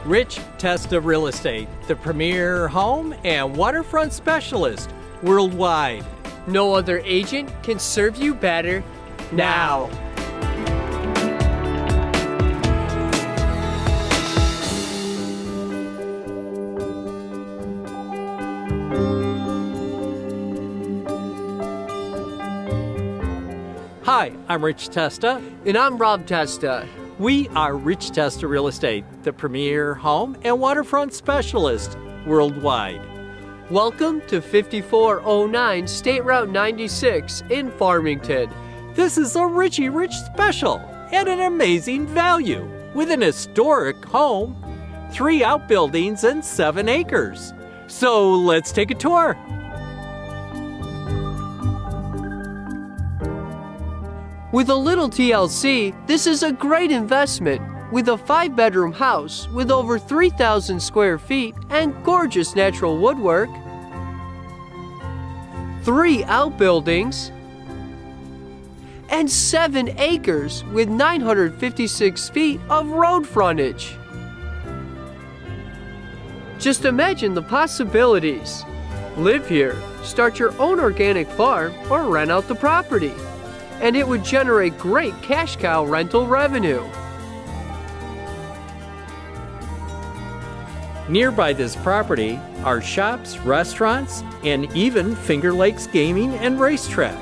Rich Testa Real Estate, the premier home and waterfront specialist worldwide. No other agent can serve you better now. Hi, I'm Rich Testa. And I'm Rob Testa. We are Rich Testa Real Estate, the premier home and waterfront specialist worldwide. Welcome to 5409 State Route 96 in Farmington. This is a Richie Rich special at an amazing value with an historic home, 3 outbuildings and 7 acres. So let's take a tour. With a little TLC, this is a great investment with a 5-bedroom house with over 3,000 square feet and gorgeous natural woodwork, 3 outbuildings, and 7 acres with 956 feet of road frontage. Just imagine the possibilities. Live here, start your own organic farm, or rent out the property. And it would generate great cash cow rental revenue. Nearby this property are shops, restaurants, and even Finger Lakes Gaming and Racetrack,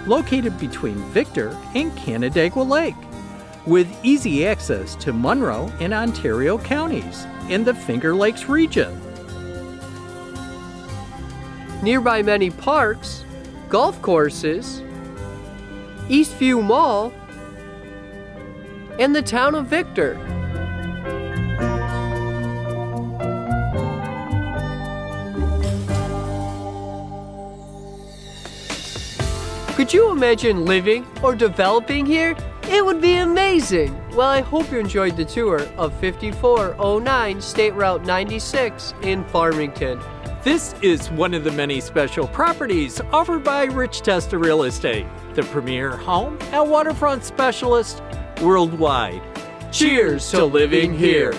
located between Victor and Canandaigua Lake, with easy access to Monroe and Ontario counties in the Finger Lakes region. Nearby many parks, golf courses, Eastview Mall, and the town of Victor. Could you imagine living or developing here? It would be amazing. Well, I hope you enjoyed the tour of 5409 State Route 96 in Farmington. This is one of the many special properties offered by Rich Testa Real Estate, the premier home and waterfront specialist worldwide. Cheers to living here.